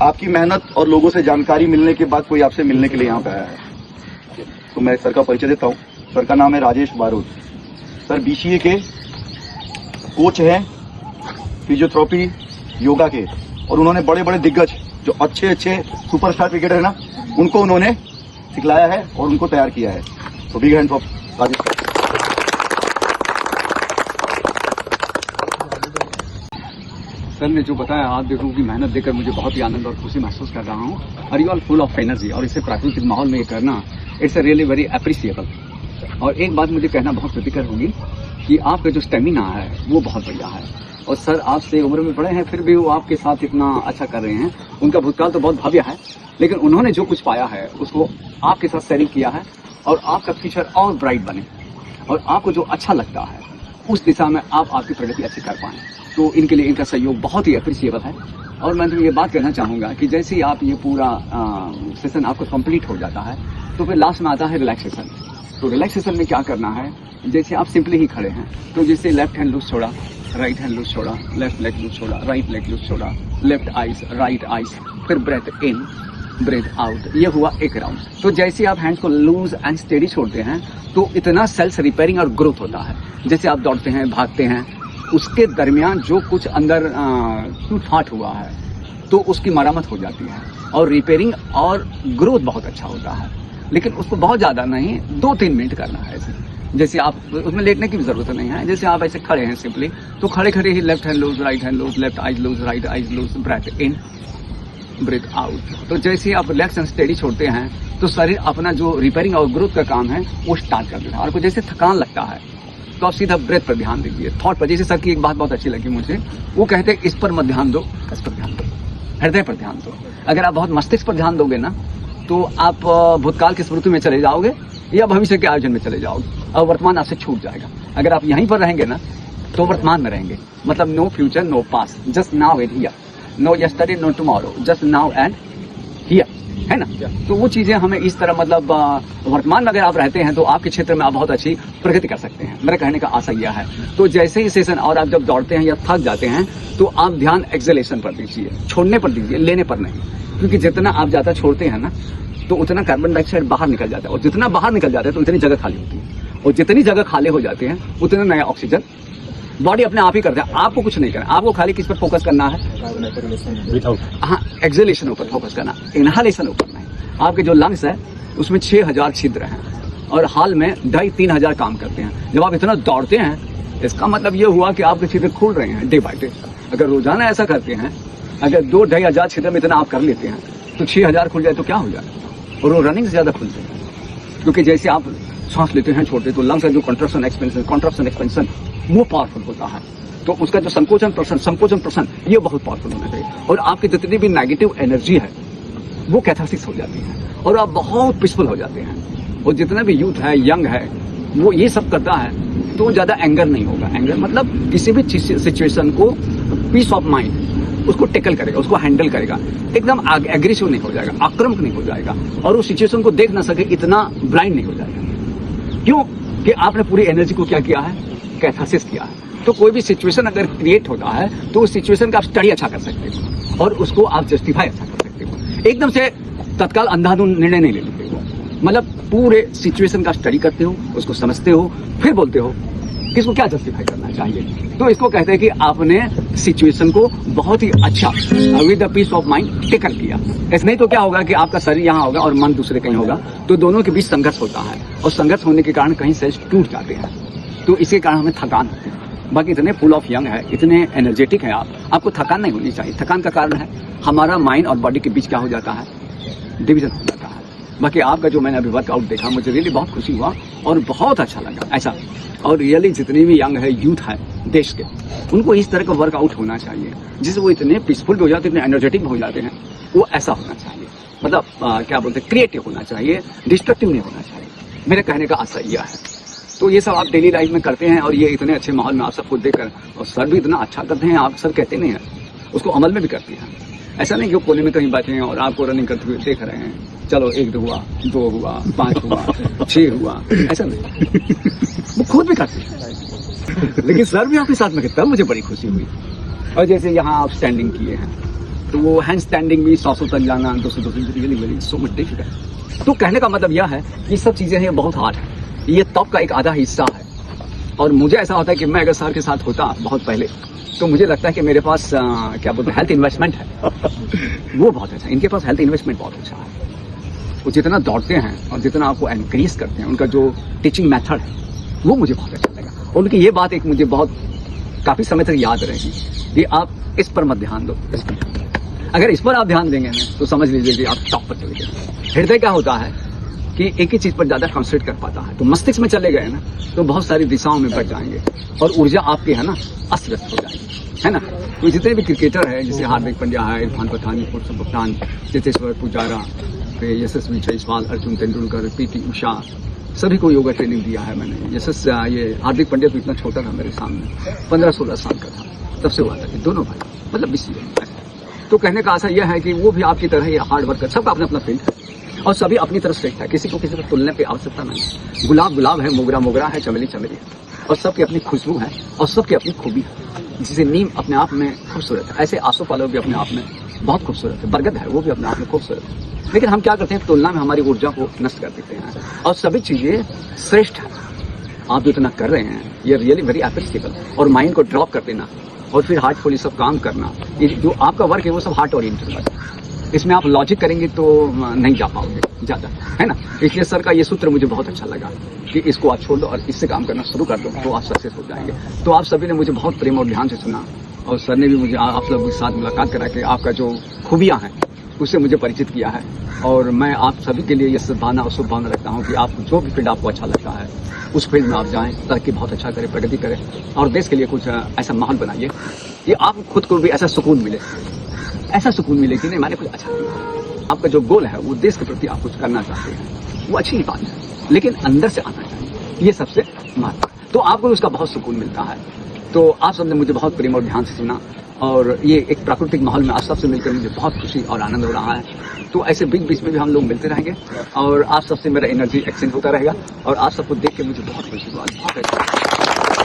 आपकी मेहनत और लोगों से जानकारी मिलने के बाद कोई आपसे मिलने के लिए यहाँ पे आया है, तो मैं सर का परिचय देता हूँ। सर का नाम है राजेश बारूद। सर BCA के कोच हैं, फिजियोथेरेपी योगा के, और उन्होंने बड़े बड़े दिग्गज जो अच्छे अच्छे सुपरस्टार क्रिकेटर है ना, उनको उन्होंने सिखलाया है और उनको तैयार किया है। तो big hand for Rajesh. Sir ने जो बताया, आप देखो कि मेहनत देखकर मुझे बहुत ही आनंद और खुशी महसूस कर रहा हूँ। और you are full of energy, और इसे प्राकृतिक माहौल में ये करना, it's a really very appreciable. और एक बात मुझे कहना बहुत प्रतिकर होगी कि आपका जो स्टेमिना है वो बहुत बढ़िया है। और सर आपसे उम्र में बड़े हैं, फिर भी वो आपके साथ इतना अच्छा कर रहे हैं। उनका भूतकाल तो बहुत भव्य है, लेकिन उन्होंने जो कुछ पाया है उसको आपके साथ शेयरिंग किया है, और आपका फ्यूचर और ब्राइट बने, और आपको जो अच्छा लगता है उस दिशा में आप आपकी प्रगति अच्छी कर पाएं। तो इनके लिए इनका सहयोग बहुत ही अप्रिशिएबल है। और मैं तो ये बात कहना चाहूँगा कि जैसे ही आप ये पूरा सेशन आपको कंप्लीट हो जाता है, तो फिर लास्ट में आता है रिलैक्सेशन। तो रिलैक्सेशन में क्या करना है, जैसे आप सिंपली ही खड़े हैं, तो जैसे लेफ्ट हैंड लूज छोड़ा, राइट हैंड लूज छोड़ा, लेफ्ट लेग लूज छोड़ा, राइट लेग लूज छोड़ा, लेफ्ट आइज, राइट आइज, फिर ब्रेथ इन, ब्रेथ आउट, ये हुआ एक राउंड। तो जैसे आप हैंड्स को लूज एंड स्टेडी छोड़ते हैं, तो इतना सेल्स रिपेयरिंग और ग्रोथ होता है। जैसे आप दौड़ते हैं, भागते हैं, उसके दरमियान जो कुछ अंदर टूट फाट हुआ है, तो उसकी मरम्मत हो जाती है, और रिपेयरिंग और ग्रोथ बहुत अच्छा होता है। लेकिन उसको बहुत ज़्यादा नहीं, 2-3 मिनट करना है ऐसे। जैसे आप उसमें लेटने की भी ज़रूरत नहीं है। जैसे आप ऐसे खड़े हैं सिंपली, तो खड़े खड़े ही left hand loose, right hand loose, left eyes loose, right eyes loose, breathe in, breathe out. तो जैसे आप रिलैक्स एंड स्टेडी छोड़ते हैं, तो शरीर अपना जो रिपेयरिंग और ग्रोथ का काम है वो स्टार्ट कर देता है। और आपको जैसे थकान लगता है, तो आप सीधा ब्रेथ पर ध्यान दीजिए, थॉट पर। जैसे सर की एक बात बहुत अच्छी लगी मुझे, वो कहते हैं इस पर मत ध्यान दो, इस पर ध्यान दो, हृदय पर ध्यान दो। अगर आप बहुत मस्तिष्क पर ध्यान दोगे ना, तो आप भूतकाल की स्मृति में चले जाओगे या भविष्य के आयोजन में चले जाओगे, और वर्तमान आपसे छूट जाएगा। अगर आप यहीं पर रहेंगे ना, तो वर्तमान में रहेंगे। मतलब no future, no past, just now and here, no yesterday, no tomorrow, just now and here, है ना। तो वो चीजें हमें इस तरह, मतलब वर्तमान में अगर आप रहते हैं, तो आपके क्षेत्र में आप बहुत अच्छी प्रगति कर सकते हैं। मेरा कहने का आशा यह है। तो जैसे ही सेशन, और आप जब दौड़ते हैं या थक जाते हैं, तो आप ध्यान एक्सेलेशन पर दीजिए, छोड़ने पर दीजिए, लेने पर नहीं। क्योंकि जितना आप ज्यादा छोड़ते हैं ना, तो उतना कार्बन डाइऑक्साइड बाहर निकल जाता है, और जितना बाहर निकल जाता है तो उतनी जगह खाली होती है, और जितनी जगह खाली हो जाती है उतना नया ऑक्सीजन बॉडी अपने आप ही करता है। आपको कुछ नहीं करना, आपको खाली किस पर फोकस करना है, हाँ, एक्सेलेशन ऊपर फोकस करना, इनहालेशन ऊपर नहीं। आपके जो लंग्स है उसमें 6000 छिद्र हैं, और हाल में 2500-3000 हजार काम करते हैं। जब आप इतना दौड़ते हैं, इसका मतलब ये हुआ कि आपके छिद्र खुल रहे हैं डे बाय डे। अगर रोजाना ऐसा करते हैं, अगर 2-2.5 हजार छिद्र में इतना आप कर लेते हैं, तो 6000 खुल जाए तो क्या हो जाए। और वो रनिंग से ज्यादा खुलते हैं, क्योंकि जैसे आप सांस लेते हैं, छोड़ते हैं, तो लंग्स का जो कंट्रैक्शन एक्सपेंशन वो पावरफुल होता है। तो उसका जो संकोचन प्रसन ये बहुत पावरफुल होना चाहिए। और आपकी जितनी भी नेगेटिव एनर्जी है वो कैथारसिस हो जाती है, और आप बहुत पीसफुल हो जाते हैं। और जितना भी यूथ है, यंग है, वो ये सब करता है, तो ज्यादा एंगर नहीं होगा। एंगर मतलब किसी भी सिचुएशन को पीस ऑफ माइंड उसको टेकल करेगा, उसको हैंडल करेगा, एकदम एग्रेसिव नहीं हो जाएगा, आक्रामक नहीं हो जाएगा, और उस सिचुएशन को देख ना सके इतना ब्लाइंड नहीं हो जाएगा। क्यों कि आपने पूरी एनर्जी को क्या किया है, कैथारसिस किया है। तो कोई भी सिचुएशन अगर क्रिएट होता है, तो उस सिचुएशन का आप स्टडी अच्छा कर सकते हो, और उसको आप जस्टिफाई अच्छा कर सकते हो। एकदम से तत्काल अंधाधुंध निर्णय नहीं ले लेते हो, मतलब पूरे सिचुएशन का स्टडी करते हो, उसको समझते हो, फिर बोलते हो कि इसको क्या जस्टिफाई करना चाहिए। तो इसको कहते हैं कि आपने सिचुएशन को बहुत ही अच्छा with the peace of mind tackle किया। ऐसे नहीं तो क्या होगा कि आपका शरीर यहाँ होगा और मन दूसरे कहीं होगा, तो दोनों के बीच संघर्ष होता है, और संघर्ष होने के कारण कहीं सेल्स टूट जाते हैं, तो इसके कारण हमें थकान होती है। बाकी इतने फुल ऑफ यंग है, इतने एनर्जेटिक है, आपको थकान नहीं होनी चाहिए। थकान का कारण है हमारा माइंड और बॉडी के बीच क्या हो जाता है, डिवीजन हो जाता है। बाकी आपका जो मैंने अभी वर्कआउट देखा, मुझे रियली बहुत खुशी हुआ और बहुत अच्छा लगा ऐसा। और रियली जितने भी यंग है, यूथ है देश के, उनको इस तरह का वर्कआउट होना चाहिए, जिससे वो इतने पीसफुल भी हो जाते हैं, इतने एनर्जेटिक भी हो जाते हैं। वो ऐसा होना चाहिए, मतलब क्या बोलते हैं, क्रिएटिव होना चाहिए, डिस्ट्रक्टिव नहीं होना चाहिए। मेरे कहने का आशा यह है। तो ये सब आप डेली लाइफ में करते हैं, और ये इतने अच्छे माहौल में आप सबको देखकर, और सर भी इतना अच्छा करते हैं, आप सर कहते नहीं हैं, उसको अमल में भी करते हैं। ऐसा नहीं कि वो कोने में कहीं बैठे हैं और आपको रनिंग करते हुए देख रहे हैं, चलो 1 हुआ, 2 हुआ, 5 हुआ, 6 हुआ, ऐसा नहीं। वो खुद भी करते हैं, लेकिन सर भी आपके साथ में, तब मुझे बड़ी खुशी हुई। और जैसे यहाँ आप स्टैंडिंग किए हैं, तो वो हैंड स्टैंडिंग भी 100 तक जाना 200 really very so much difficult. तो कहने का मतलब यह है कि सब चीज़ें हैं बहुत हार्ड है, ये तब का एक आधा हिस्सा है। और मुझे ऐसा होता है कि मैं अगर सर के साथ होता बहुत पहले तो मुझे लगता है कि मेरे पास क्या बोलते हैं हेल्थ इन्वेस्टमेंट है वो बहुत अच्छा है। इनके पास हेल्थ इन्वेस्टमेंट बहुत अच्छा है। वो जितना दौड़ते हैं और जितना आपको एनकरेज करते हैं, उनका जो टीचिंग मेथड है वो मुझे बहुत अच्छा लगा। और उनकी ये बात एक मुझे बहुत काफ़ी समय तक याद रहेगी कि आप इस पर मत ध्यान दो, इस पर ध्यान दो। अगर इस पर आप ध्यान देंगे ना तो समझ लीजिए कि आप टॉप पर चले गए। हृदय क्या होता है कि एक ही चीज़ पर ज़्यादा कंसंट्रेट कर पाता है। तो मस्तिष्क में चले गए ना तो बहुत सारी दिशाओं में बढ़ जाएंगे और ऊर्जा आपकी है ना अस्त व्यस्त हो जाएगी, है ना। तो जितने भी क्रिकेटर हैं जैसे हार्दिक पांड्या है, इरफान पठान, पुरुषोत्तम कप्तान, चेतेश्वर पुजारा, फिर यशस्वी जायसवाल, अर्जुन तेंदुलकर, पीटी उषा, सभी को योगा ट्रेनिंग दिया है मैंने। ये हार्दिक पांड्या तो इतना छोटा था मेरे सामने, 15-16 साल का था, तब से हुआ था कि दोनों भाई मतलब 20 साल। तो कहने का आशा यह है कि वो भी आपकी तरह ही हार्ड वर्क कर, सबका अपना अपना फील्ड है और सभी अपनी तरफ श्रेष्ठ है। किसी को किसी को तुलने पे आवश्यकता नहीं। गुलाब गुलाब है, मोगरा मोगरा है, चमेली चमेली है और सबकी अपनी खुशबू है और सबकी अपनी खूबी है। जिसे नीम अपने आप में खूबसूरत है, ऐसे आसोपालव भी अपने आप में बहुत खूबसूरत है, बरगद है वो भी अपने आप में खूबसूरत है। लेकिन हम क्या करते हैं, तुलना में हमारी ऊर्जा को नष्ट कर देते हैं और सभी चीज़ें श्रेष्ठ है। आप जो इतना कर रहे हैं ये रियली वेरी अप्रिशिएबल। और माइंड को ड्रॉप कर देना और फिर हार्टफुली सब काम करना, ये जो आपका वर्क है वो सब हार्ट ओरिएंटेड वर्क है। इसमें आप लॉजिक करेंगे तो नहीं जा पाओगे ज़्यादा, है ना। इसलिए सर का ये सूत्र मुझे बहुत अच्छा लगा कि इसको आप छोड़ दो और इससे काम करना शुरू कर दो तो आप सक्सेस हो जाएंगे। तो आप सभी ने मुझे बहुत प्रेम और ध्यान से सुना और सर ने भी मुझे आप लोगों के साथ मुलाकात करा के आपका जो खूबियाँ हैं उससे मुझे परिचित किया है। और मैं आप सभी के लिए ये सद्भावना और शुभभावना रखता हूँ कि आप जो भी फील्ड आपको अच्छा लगता है उस फील्ड में आप जाएं, तरक्की बहुत अच्छा करें, प्रगति करें और देश के लिए कुछ ऐसा माहौल बनाइए कि आप खुद को भी ऐसा सुकून मिले, ऐसा सुकून मिले कि नहीं मैंने कुछ अच्छा किया। आपका जो गोल है वो देश के प्रति आप कुछ करना चाहते हैं, वो अच्छी बात है, लेकिन अंदर से आना चाहिए, ये सबसे महत्वपूर्ण। तो आपको उसका बहुत सुकून मिलता है। तो आप सबने मुझे बहुत प्रेम और ध्यान से सुना और ये एक प्राकृतिक माहौल में आप सबसे मिलकर मुझे बहुत खुशी और आनंद हो रहा है। तो ऐसे बीच में भी हम लोग मिलते रहेंगे और आप सबसे मेरा एनर्जी एक्सचेंज होता रहेगा और आप सबको देख के मुझे बहुत खुशी हुआ, बहुत अच्छा।